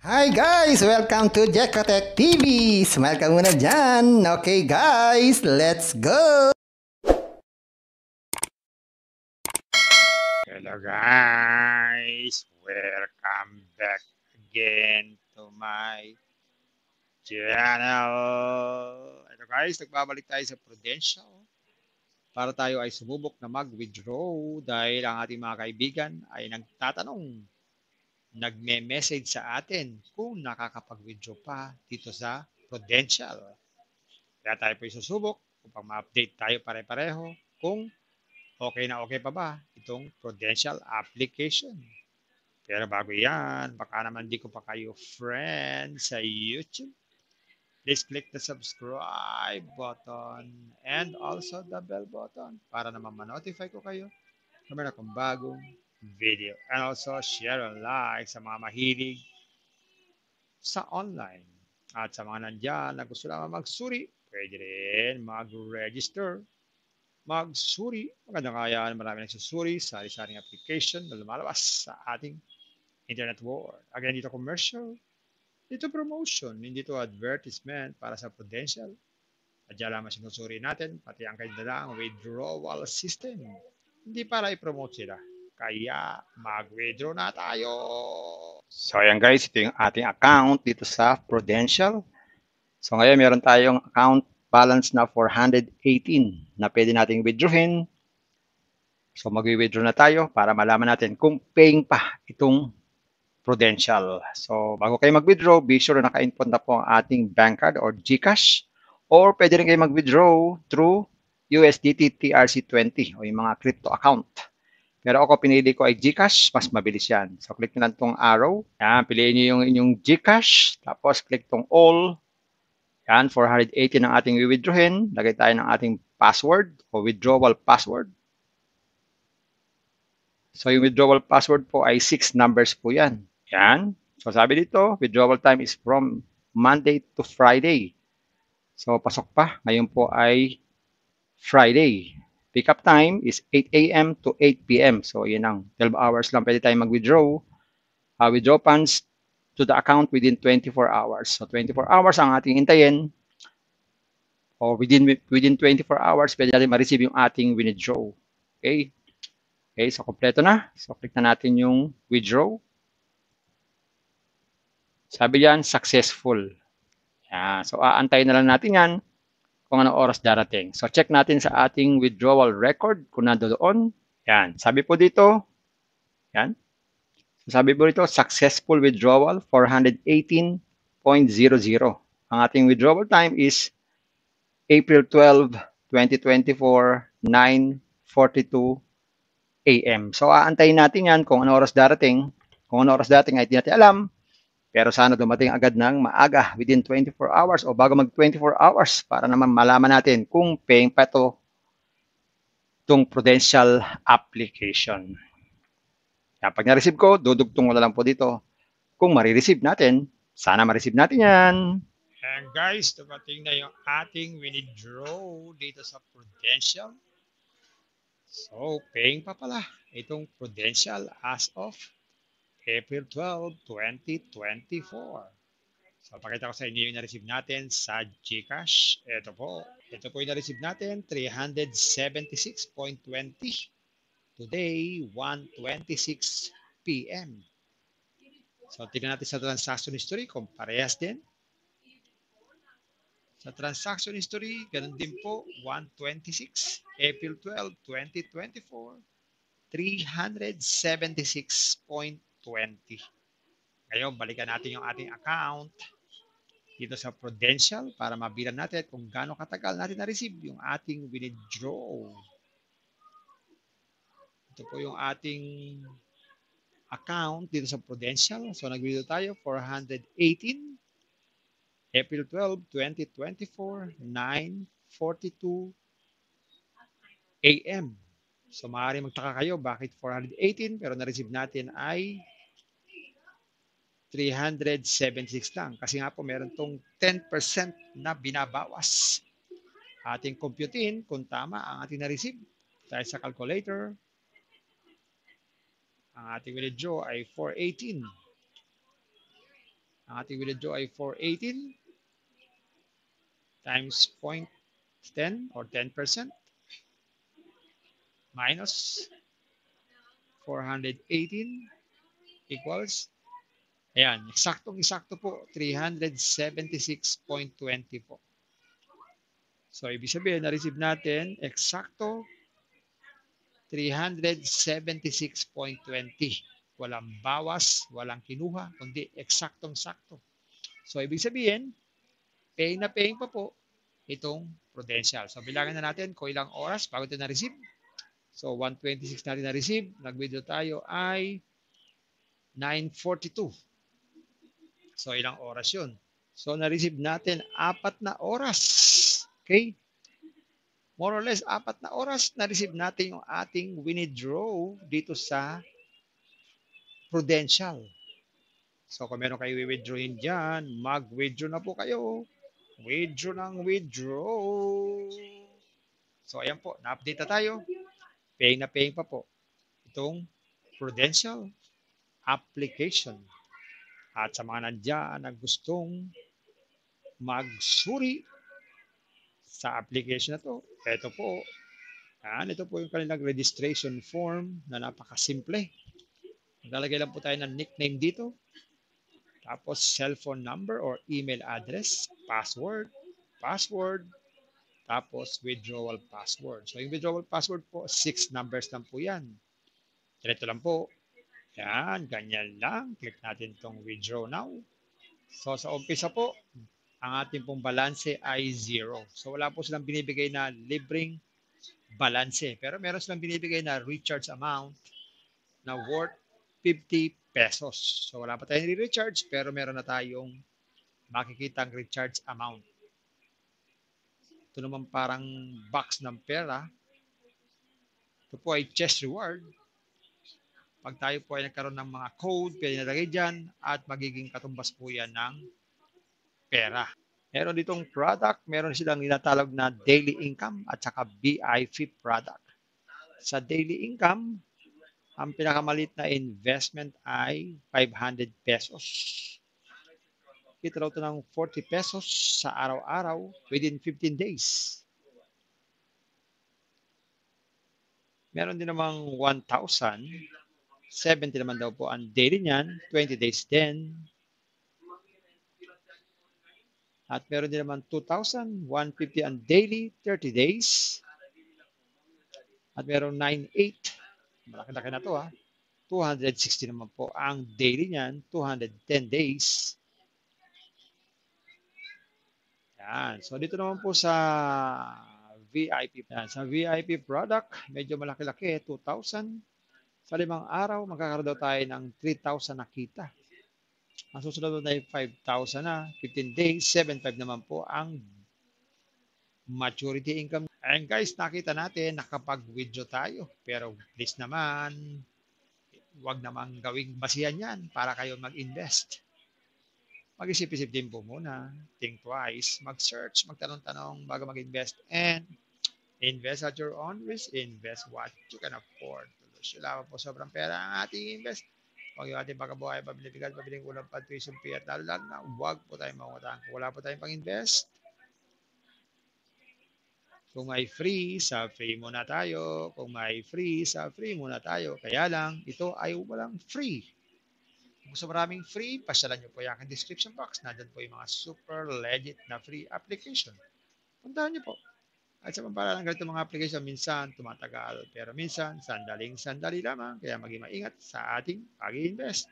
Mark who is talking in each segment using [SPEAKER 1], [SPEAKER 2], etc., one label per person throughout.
[SPEAKER 1] Hi guys! Welcome to Jekotech TV! Smile ka muna dyan! Okay guys, let's go!
[SPEAKER 2] Hello guys! Welcome back again to my channel. Hello guys, nagbabalik tayo sa Prudential para tayo ay sumubok na mag-withdraw dahil ang ating mga kaibigan ay nagtatanong, nagme-message sa atin kung nakakapag-withdraw pa dito sa Prudential. Kaya tayo po susubok upang ma-update tayo pare-pareho kung okay na okay pa ba itong Prudential application. Pero bago yan, baka naman di ko pa kayo friend sa YouTube. Please click the subscribe button and also the bell button para naman ma-notify ko kayo kung meron akong bagong video. And also share and like sa mga mahilig sa online. At sa mga nandyan na gusto naman magsuri, pwede rin mag-register, magsuri. Maganda kaya marami nagsusuri sa sari-saring application na lumalabas sa ating internet world. Again, dito commercial, dito promotion, hindi to advertisement para sa Prudential. At dyan lamang sinusuri natin, pati ang kanilang withdrawal system. Hindi para i-promote sila. Kaya mag-withdraw na tayo. So ayan guys, ito yung ating account dito sa Prudential. So ngayon meron tayong account balance na 418 na pwede nating withdrawin. So mag-withdraw na tayo para malaman natin kung paying pa itong Prudential. So, bago kayo mag-withdraw, be sure na naka-input na po ang ating bank card or GCash. Or pwede rin kayo mag-withdraw through USDT TRC20 o yung mga crypto account. Pero ako pinili ko ay GCash, mas mabilis yan. So, click nyo lang itong arrow. Yan, piliin nyo yung inyong GCash. Tapos, click itong all. Yan, 480 ng ating withdrawin. Lagay tayo ng ating password o withdrawal password. So, yung withdrawal password po ay 6 numbers po yan. Yan. So, sabi dito, withdrawal time is from Monday to Friday. So, pasok pa. Ngayon po ay Friday. Pick-up time is 8 a.m. to 8 p.m. So, yun ang 12 hours lang pwede tayo mag-withdraw. Withdraw funds to the account within 24 hours. So, 24 hours ang ating intayin. O within 24 hours, pwede natin ma-receive yung ating withdraw. Okay? Okay, so kompleto na. So, click na natin yung withdraw. Sabi diyan, successful. Yan. So, aantayin na lang natin yan kung anong oras darating. So, check natin sa ating withdrawal record kung nandoon. Yan. Sabi po dito, yan. So, sabi po dito, successful withdrawal, 418.00. Ang ating withdrawal time is April 12, 2024, 9:42 a.m. So, aantayin natin yan kung anong oras darating. Kung anong oras darating ay hindi natin alam. Pero sana dumating agad ng maaga within 24 hours o bago mag 24 hours para naman malaman natin kung paying pa itong Prudential application. Pag na-receive ko, dudugtong ko na lang po dito. Kung marireceive natin, sana ma-receive natin yan. And guys, dumating na yung ating withdraw dito sa Prudential. So, paying pa pala itong Prudential as of April 12, 2024. So, pakita ko sa inyo yung na-receive natin sa GCash. Ito po. Ito po yung na-receive natin, 376.20. Today, 1:26 p.m. So, tignan natin sa transaction history kung parehas din. Sa transaction history, ganun din po, 1:26, April 12, 2024, 376.20. Ngayon, balikan natin yung ating account dito sa Prudential para mabilang natin kung gaano katagal natin na-receive yung ating withdraw. Ito po yung ating account dito sa Prudential. So, nag-withdraw tayo 418, April 12, 2024, 9:42 a.m. So, maaaring magtaka kayo bakit 418 pero na-receive natin ay 376 lang. Kasi nga po meron tong 10% na binabawas. Ating computein kung tama ang ating na-receive. Dahil sa calculator, ang ating withdraw ay 418. Ang ating withdraw ay 418 times 0.10 or 10% minus 418 equals, ayan, eksaktong-eksakto po, 376.20 po. So, ibig sabihin, na-receive natin, eksakto, 376.20. Walang bawas, walang kinuha, kundi eksaktong-sakto. So, ibig sabihin, paying na paying pa po itong Prudential. So, bilangin na natin kung ilang oras bago ito na-receive. So, 126 natin na-receive. Nag-withdraw tayo ay 9:42. So, ilang oras yun? So, na-receive natin 4 na oras. Okay? More or less, 4 na oras na-receive natin yung ating withdraw dito sa Prudential. So, kung meron kayo i-withdrawin dyan, mag-withdraw na po kayo. Withdraw ng withdraw. So, ayan po, na-update na tayo. Paying na paying pa po itong Prudential application. At sa mga nandiyan na gustong magsuri sa application na to, ito po. Ito po yung kanilang registration form na napakasimple. Maglalagay lang po tayo ng nickname dito. Tapos cellphone number or email address, password, tapos withdrawal password. So yung withdrawal password po, 6 numbers lang po yan. Diretso lang po. Yan, ganyan lang. Click natin itong withdraw now. So sa umpisa po, ang ating pong balanse ay 0. So wala po silang binibigay na libreng balanse. Pero meron silang binibigay na recharge amount na worth 50 pesos. So wala pa tayong re-recharge pero meron na tayong makikitang recharge amount. Ito naman parang box ng pera. Ito po ay chest reward. Pag tayo po ay nagkaroon ng mga code, pwede nalagay dyan at magiging katumbas po yan ng pera. Meron ditong product, meron silang tinatawag na daily income at saka VIP product. Sa daily income, ang pinakamalit na investment ay 500 pesos. Kita raw ito ng 40 pesos sa araw-araw within 15 days. Meron din namang 1,000. 70 naman daw po ang daily niyan. 20 days din. At meron din naman 2,000. 150 ang daily. 30 days. At meron 9,800. Malaki-laki na to ha. 260 naman po ang daily niyan. 210 days. Yan. So dito naman po sa VIP. Yan. Sa VIP product, medyo malaki-laki. 2,000. Sa 5 araw, magkakaroon daw tayo ng 3,000 na kita. Ang susunod na ay 5,000 na. 15 days. 7,500 naman po ang maturity income. And guys, nakita natin nakapag-withdraw tayo. Pero please naman, huwag naman gawing basihan yan para kayo mag-invest. Mag-isip-isip din po muna. Think twice. Mag-search, magtanong-tanong bago mag-invest. And invest at your own risk. Invest what you can afford. Wala po sobrang pera ang ating invest. Huwag yung ating pagkabuhay, pabiling ulang pa, tuition fee at lalo na huwag po tayong mangutang. Kung wala po tayong pang-invest, kung may free, sa free muna tayo. Kung may free, sa free muna tayo. Kaya lang, ito ay walang free. Kung gusto maraming free, pasyalan nyo po yung aking description box. Nandyan po yung mga super legit na free application. Puntahan nyo po. At sa pampara ng ganito mga application, minsan tumatagal. Pero minsan, sandaling-sandali lamang. Kaya maging maingat sa ating pag-i-invest.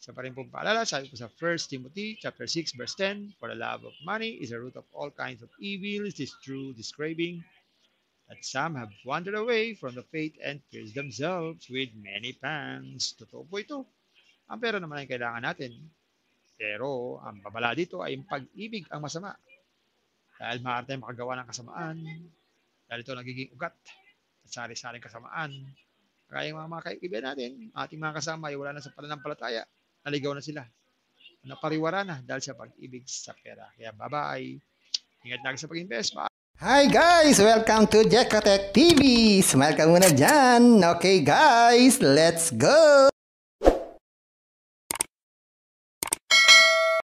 [SPEAKER 2] Sa pa rin pong paalala, sabi po sa 1 Timothy chapter 6 verse 10, for the love of money is the root of all kinds of evil. It is true, this craving, that some have wandered away from the faith and pierced themselves with many pangs. Totoo po ito. Ang pera naman ay kailangan natin. Pero ang babala dito ay yung pag-ibig ang masama. Dahil maaari tayong makagawa ng kasamaan. Dahil ito nagiging ugat at sari-saring kasamaan. Kaya yung mga kaibigan natin, ating mga kasama ay wala na sa pananampalataya. Naligaw na sila. Napariwara na dahil sa pag-ibig sa pera. Kaya bye-bye. Ingat lagi sa pag-invest. Bye!
[SPEAKER 1] Hi guys! Welcome to Jekotech TV! Smile ka muna dyan! Okay guys, let's go!